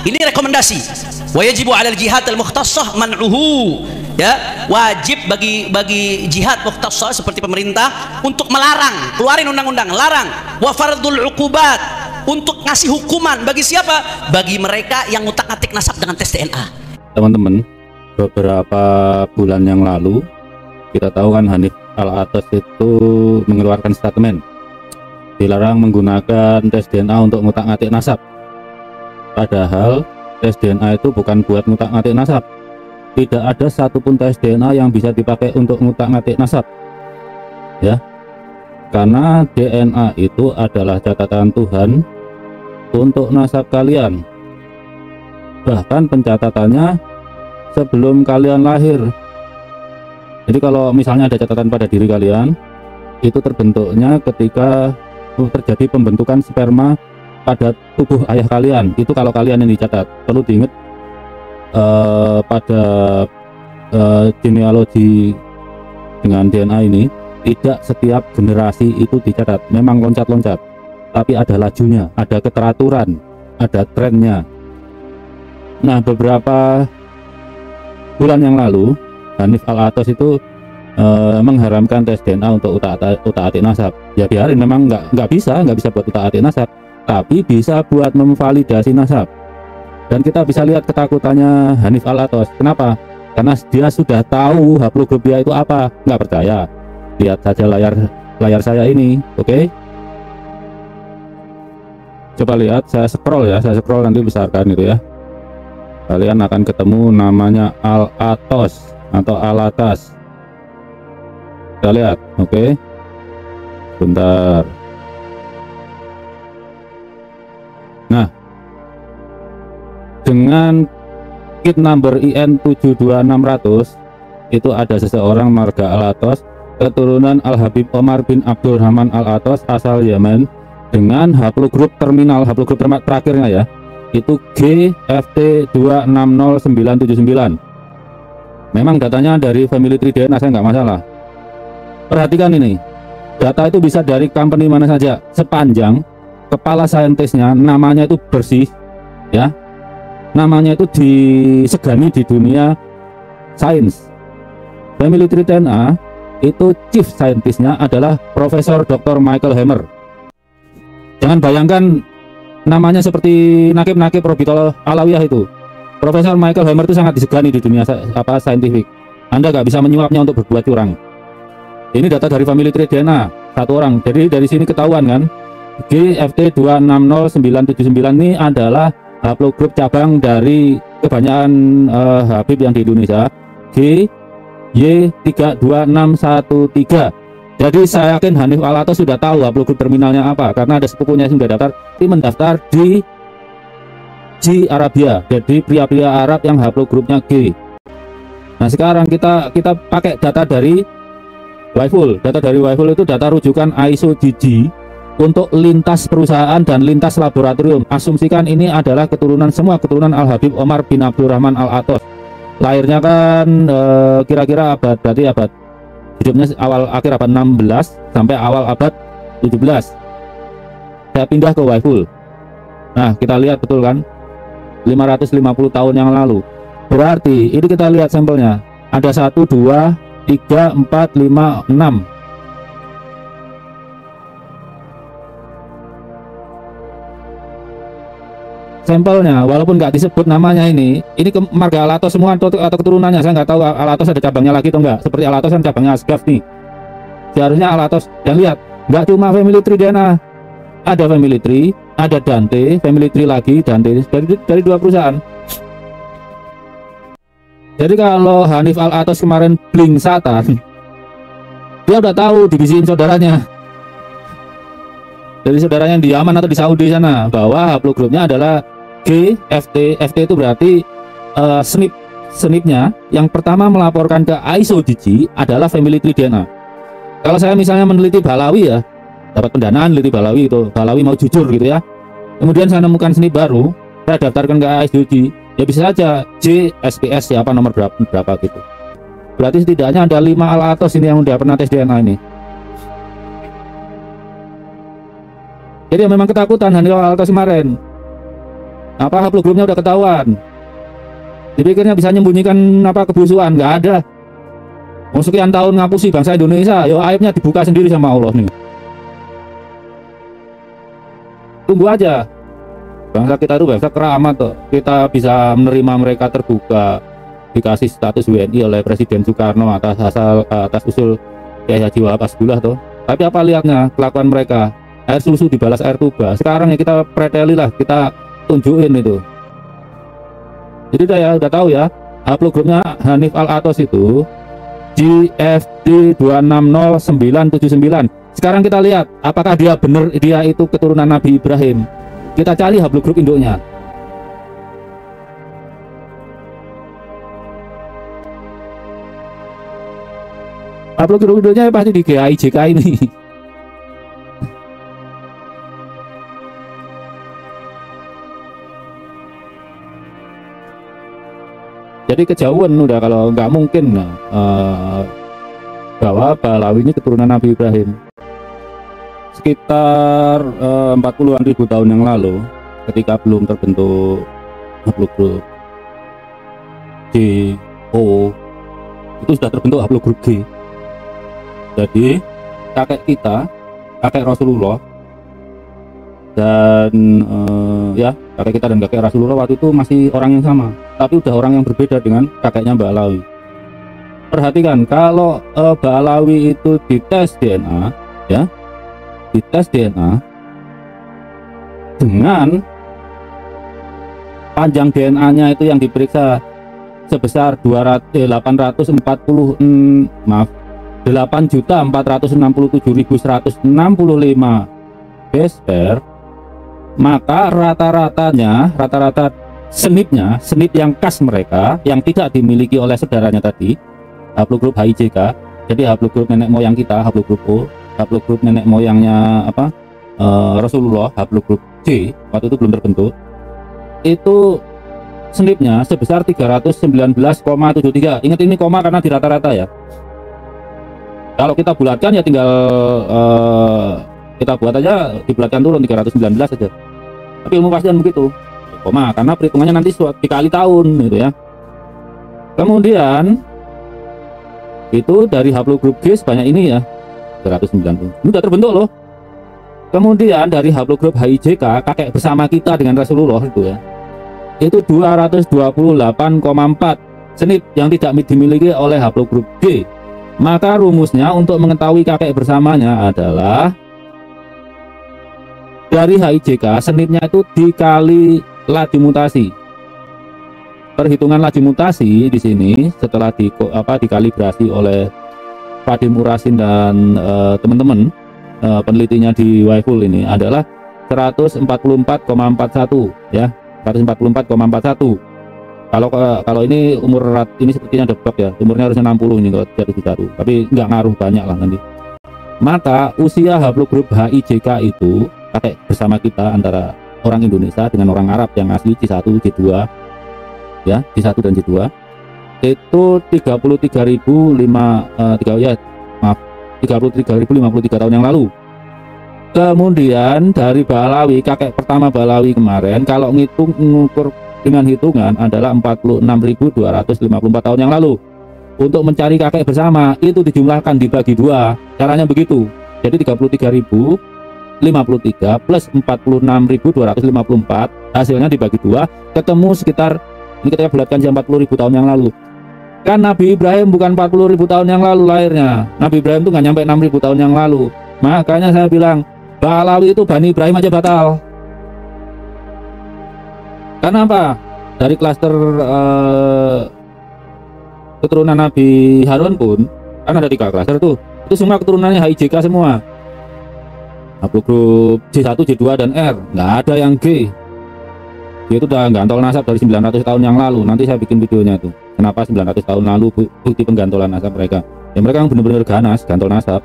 Ini rekomendasi. Wa yajibu 'alal jihad al-mukhtassah man'uhu. Ya, wajib bagi jihad mukhtassah seperti pemerintah untuk melarang, keluarin undang-undang, larang. Wa fardul 'uqubat, untuk ngasih hukuman bagi siapa? Bagi mereka yang ngutak-ngatik nasab dengan tes DNA. Teman-teman, beberapa bulan yang lalu kita tahu kan Hanif Al-Atas itu mengeluarkan statement dilarang menggunakan tes DNA untuk ngutak-ngatik nasab. Padahal tes DNA itu bukan buat ngutak-ngatik nasab. Tidak ada satupun tes DNA yang bisa dipakai untuk ngutak-ngatik nasab, ya, karena DNA itu adalah catatan Tuhan untuk nasab kalian. Bahkan pencatatannya sebelum kalian lahir. Jadi kalau misalnya ada catatan pada diri kalian, itu terbentuknya ketika terjadi pembentukan sperma pada tubuh ayah kalian. Itu kalau kalian yang dicatat. Perlu diingat, pada genealogi dengan DNA ini tidak setiap generasi itu dicatat. Memang loncat-loncat, tapi ada lajunya, ada keteraturan, ada trennya. Nah, beberapa bulan yang lalu Hanif Al-Atas itu mengharamkan tes DNA untuk utak-atik nasab. Ya biarin, memang nggak bisa buat utak-atik nasab, tapi bisa buat memvalidasi nasab. Dan kita bisa lihat ketakutannya Hanif Al-Atas. Kenapa? Karena dia sudah tahu haplogrup dia itu apa. Nggak percaya, lihat saja layar saya ini. Oke, coba lihat, saya scroll nanti besarkan itu ya. Kalian akan ketemu namanya Al-Atas atau Al-Atas. Kita lihat, oke. Bentar. Nah, dengan kit number IN 72600 itu ada seseorang marga Al-Atas, keturunan Al-Habib Omar bin Abdurrahman Al-Atas asal Yaman, dengan haplogrup terminal, haplogrup terakhirnya ya, itu GFT260979. Memang datanya dari family tree DNA, saya nggak masalah. Perhatikan ini, data itu bisa dari company mana saja, sepanjang kepala saintisnya namanya itu bersih, ya, namanya itu disegani di dunia sains. Family tree DNA itu chief scientistnya adalah Profesor Dr. Michael Hammer. Jangan bayangkan namanya seperti nakib-nakib Robitol Alawiyah itu. Profesor Michael Hammer itu sangat disegani di dunia saintifik. Anda nggak bisa menyuapnya untuk berbuat curang. Ini data dari family tree DNA satu orang. Jadi dari sini ketahuan kan, GFT260979 ini adalah haplogrup cabang dari kebanyakan Habib yang di Indonesia, GY32613. Jadi saya yakin Hanif Al-Atas sudah tahu haplogrup terminalnya apa, karena ada sepupunya yang sudah daftar, ini mendaftar di G Arabia. Jadi pria-pria Arab yang haplogrupnya G. Nah, sekarang kita pakai data dari Wiful. Data dari Wiful itu data rujukan ISO GG untuk lintas perusahaan dan lintas laboratorium. Asumsikan ini adalah semua keturunan Al-Habib Omar bin Abdurrahman Al-Atas. Lahirnya kan kira-kira berarti abad hidupnya akhir abad 16 sampai awal abad 17. Saya pindah ke Wiful. Nah, kita lihat betul kan, 550 tahun yang lalu. Berarti ini kita lihat sampelnya, ada 1, 2, 3, 4, 5, 6. Sampelnya walaupun nggak disebut namanya, ini marga Al-Atas semua atau keturunannya. Saya nggak tahu Al-Atas ada cabangnya lagi atau enggak. Seperti Al-Atas kan cabangnya Asgaf nih, seharusnya Al-Atas. Dan lihat, nggak cuma family tree DNA, ada family tree, ada Dante, family tree lagi Dante, dari 2 perusahaan. Jadi kalau Hanif Al-Atas kemarin bling satan, dia udah tahu divisiin saudaranya, dari saudaranya yang di Yaman atau di Saudi sana, bahwa haplogrupnya adalah GFT. FT itu berarti SNP-nya yang pertama melaporkan ke ISO GG adalah family tree DNA. Kalau saya misalnya meneliti Balawi ya, dapat pendanaan meneliti Balawi, itu Balawi mau jujur gitu ya, kemudian saya nemukan SNP baru, saya daftarkan ke ISO GG, ya bisa saja J SPS siapa nomor berapa gitu. Berarti setidaknya ada 5 Al-Atas ini yang udah pernah tes DNA ini. Jadi memang ketakutan Hanif Al-Atas kemarin. Apa haplogrupnya udah ketahuan? Dipikirnya bisa menyembunyikan apa kebusukan? Nggak ada. Mau sekian tahun ngapusi bangsa Indonesia, yo aibnya dibuka sendiri sama Allah nih. Tunggu aja. Bangsa kita itu bangsa keramat tuh. Kita bisa menerima mereka terbuka, dikasih status WNI oleh Presiden Soekarno atas usul Kiai Haji Wahab Hasbullah tuh. Tapi apa lihatnya kelakuan mereka? Air susu dibalas air tuba. Sekarang ya kita preteli lah, kita tunjukin itu. Jadi udah tahu ya, haplogrupnya Hanif Al-Athos itu GFD 260979. Sekarang kita lihat apakah dia benar dia itu keturunan Nabi Ibrahim. Kita cari haplogrup induknya. Haplogrup induknya pasti di GIJK ini. Jadi kejauhan udah kalau nggak mungkin bahwa Balawi ini keturunan Nabi Ibrahim. Sekitar 40-an ribu tahun yang lalu, ketika belum terbentuk haplogrup G, O, itu sudah terbentuk haplogrup G. Jadi kakek kita, kakek Rasulullah, dan ya kakek kita dan kakek Rasulullah waktu itu masih orang yang sama, tapi udah orang yang berbeda dengan kakeknya Mbak Alawi. Perhatikan, kalau Mbak Alawi itu dites DNA, ya, dites DNA dengan panjang DNA-nya itu yang diperiksa sebesar 8.467.165 base pair, maka rata senipnya, senip yang khas mereka yang tidak dimiliki oleh saudaranya tadi, haplogrup HIJK, jadi haplogrup nenek moyang kita, haplogrup O, haplogrup nenek moyangnya Rasulullah, haplogrup J, waktu itu belum terbentuk, itu senipnya sebesar 319,73. Ingat ini koma karena di rata-rata ya. Kalau kita bulatkan ya tinggal kita buat aja, dibulatkan turun 319 saja. Tapi ilmu pastian begitu, koma, karena perhitungannya nanti dikali tahun gitu ya. Kemudian itu dari haplogrup G sebanyak ini ya, 390. Ini udah terbentuk loh. Kemudian dari haplogrup HIJK, kakek bersama kita dengan Rasulullah itu ya, itu 228,4 senip yang tidak dimiliki oleh haplogrup G. Maka rumusnya untuk mengetahui kakek bersamanya adalah dari HIJK senipnya itu dikali laju mutasi. Perhitungan laju mutasi di sini setelah dikalibrasi oleh Fadim Urasin dan teman-teman penelitinya di Waiful ini adalah 144,41 ya, 144,41. Kalau ini umur ini sepertinya deblok ya, umurnya harusnya 60 ini kalau 71, tapi nggak ngaruh banyak lah nanti. Maka usia haplogrup HIJK itu kakek bersama kita antara orang Indonesia dengan orang Arab yang asli C1, C2 ya, C1 dan C2 itu 33.053 tahun yang lalu. Kemudian dari Balawi, kakek pertama Balawi kemarin kalau ngukur dengan hitungan adalah 46.254 tahun yang lalu. Untuk mencari kakek bersama itu dijumlahkan dibagi dua, caranya begitu. Jadi 33.053 plus 46.254 hasilnya dibagi dua, ketemu sekitar, ini kita bulatkan 40.000 tahun yang lalu. Kan Nabi Ibrahim bukan 40.000 tahun yang lalu lahirnya. Nabi Ibrahim itu nggak nyampe 6.000 tahun yang lalu. Makanya saya bilang Balawi itu Bani Ibrahim aja batal. Karena apa? Dari klaster keturunan Nabi Harun pun kan ada 3 klaster tuh. Itu semua keturunannya HIJK semua. Haplogrup J1, J2 dan R, nggak ada yang G. Dia itu udah gantol nasab dari 900 tahun yang lalu. Nanti saya bikin videonya tuh. Kenapa 900 tahun lalu bukti penggantolan nasab mereka. Ya mereka yang benar-benar ganas, gantol nasab.